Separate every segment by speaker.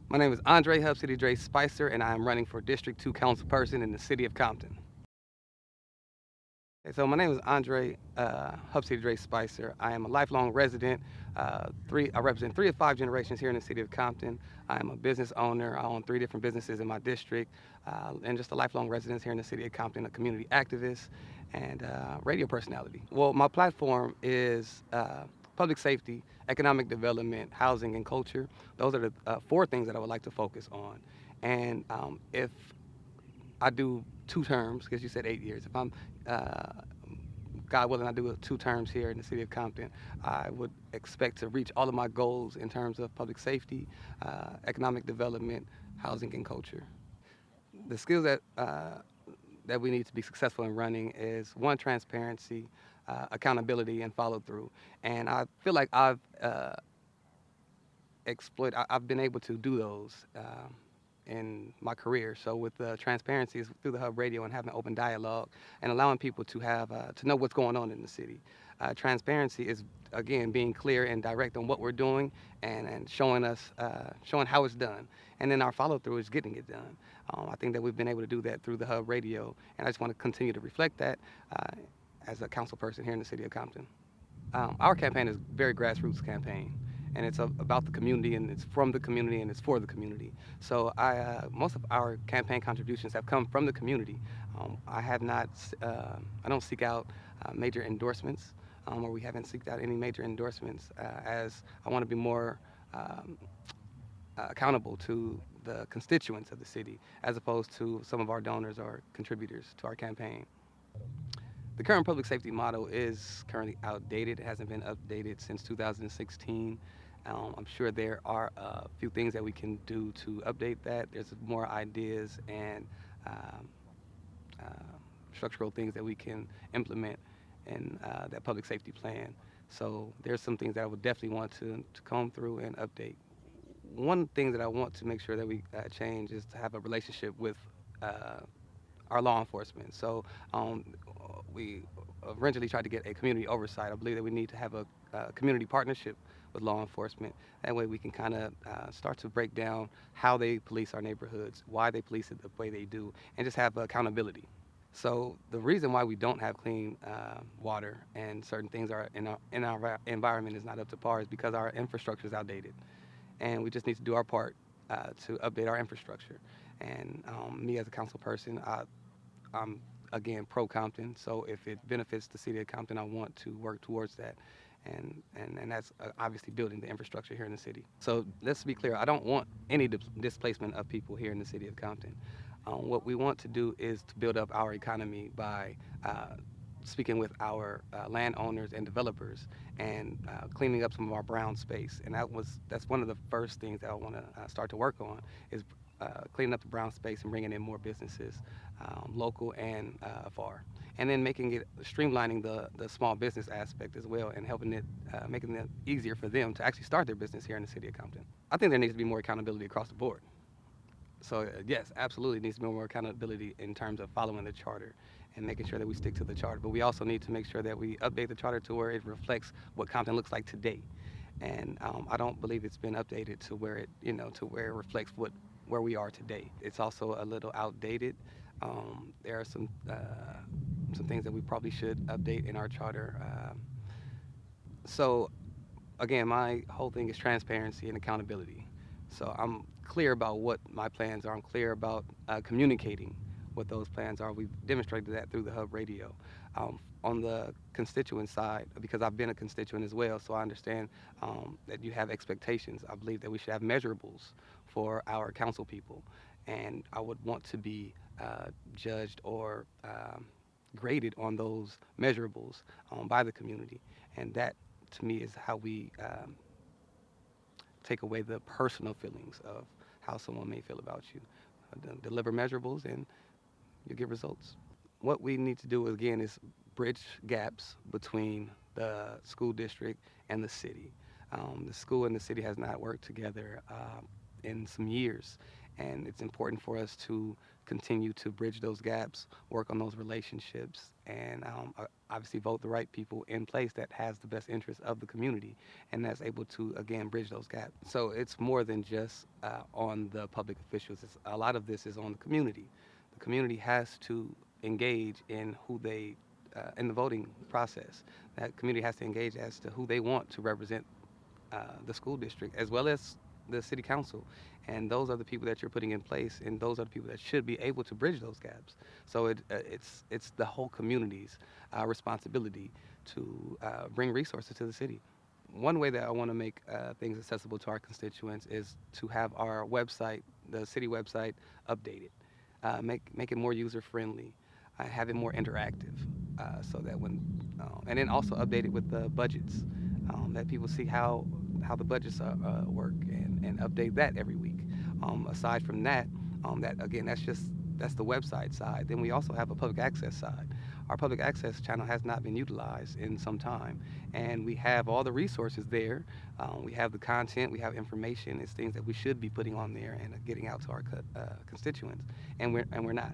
Speaker 1: My name is Andre Hub City Dre Spicer, and I am running for District 2 councilperson in the city of Compton. Okay, so my name is Andre Hub City Dre Spicer. I am a lifelong resident. I represent 3 of 5 generations here in the city of Compton. I am a business owner. I own 3 different businesses in my district, and just a lifelong resident here in the city of Compton, a community activist, and radio personality. Well, my platform is public safety, economic development, housing, and culture. Those are the 4 things that I would like to focus on. And if I do 2 terms, because you said 8 years. If I'm, uh, God willing, I do 2 terms here in the city of Compton, I would expect to reach all of my goals in terms of public safety, economic development, housing, and culture. The skills that we need to be successful in running is one, transparency, accountability, and follow through. And I feel like I've been able to do those in my career. So with the transparency is through the Hub Radio and having open dialogue and allowing people to have to know what's going on in the city. Transparency is again being clear and direct on what we're doing and showing how it's done. And then our follow through is getting it done. I think that we've been able to do that through the Hub Radio, and I just want to continue to reflect that as a council person here in the city of Compton. Our campaign is very grassroots campaign, and it's about the community, and it's from the community, and it's for the community. So most of our campaign contributions have come from the community. I have not, I don't seek out major endorsements, or we haven't seeked out any major endorsements, as I want to be more um, accountable to the constituents of the city, as opposed to some of our donors or contributors to our campaign. The current public safety model is currently outdated. It hasn't been updated since 2016. I'm sure there are a few things that we can do to update that. There's more ideas and um, uh, structural things that we can implement in that public safety plan. So there's some things that I would definitely want to comb through and update. One thing that I want to make sure that we change is to have a relationship with uh, our law enforcement. So we originally tried to get a community oversight. I believe that we need to have a community partnership with law enforcement. That way we can kind of start to break down how they police our neighborhoods, why they police it the way they do, and just have accountability. So the reason why we don't have clean water and certain things are in our environment is not up to par is because our infrastructure is outdated, and we just need to do our part to update our infrastructure. And me as a council person, I'm again pro Compton. So if it benefits the city of Compton, I want to work towards that, and that's obviously building the infrastructure here in the city. So let's be clear. I don't want any displacement of people here in the city of Compton. What we want to do is to build up our economy by speaking with our landowners and developers and cleaning up some of our brown space. And that's one of the first things that I want to start to work on is cleaning up the brown space and bringing in more businesses, local and afar. And then making it streamlining the small business aspect as well, and helping it making it easier for them to actually start their business here in the city of Compton. I think there needs to be more accountability across the board. So yes, absolutely needs to be more accountability in terms of following the charter and making sure that we stick to the charter. But we also need to make sure that we update the charter to where it reflects what Compton looks like today. And I don't believe it's been updated to where to where it reflects where we are today. It's also a little outdated. There are some things that we probably should update in our charter. So again, my whole thing is transparency and accountability. So I'm clear about what my plans are. I'm clear about communicating what those plans are. We've demonstrated that through the Hub Radio. On the constituent side, because I've been a constituent as well, so I understand that you have expectations. I believe that we should have measurables for our council people, and I would want to be judged or graded on those measurables by the community, and that to me is how we take away the personal feelings of how someone may feel about you. Deliver measurables and you get results. What we need to do again is bridge gaps between the school district and the city. The school and the city has not worked together in some years, and it's important for us to continue to bridge those gaps, work on those relationships, and obviously vote the right people in place that has the best interest of the community and that's able to, again, bridge those gaps. So it's more than just on the public officials. A lot of this is on the community. The community has to engage in in the voting process. That community has to engage as to who they want to represent the school district as well as the city council. And those are the people that you're putting in place, and those are the people that should be able to bridge those gaps. So it's the whole community's responsibility to bring resources to the city. One way that I want to make things accessible to our constituents is to have our website, the city website, updated. Make it more user friendly, have it more interactive, so that and then also update it with the budgets, that people see how the budgets work, and update that every week. Aside from that, that again, that's the website side. Then we also have a public access side. Our public access channel has not been utilized in some time, and we have all the resources there. We have the content, we have information. It's things that we should be putting on there and getting out to our constituents, and we're not.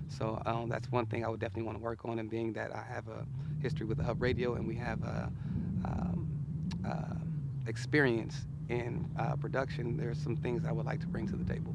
Speaker 1: So that's one thing I would definitely want to work on. And being that I have a history with the Hub Radio, and we have experience in production, there's some things I would like to bring to the table.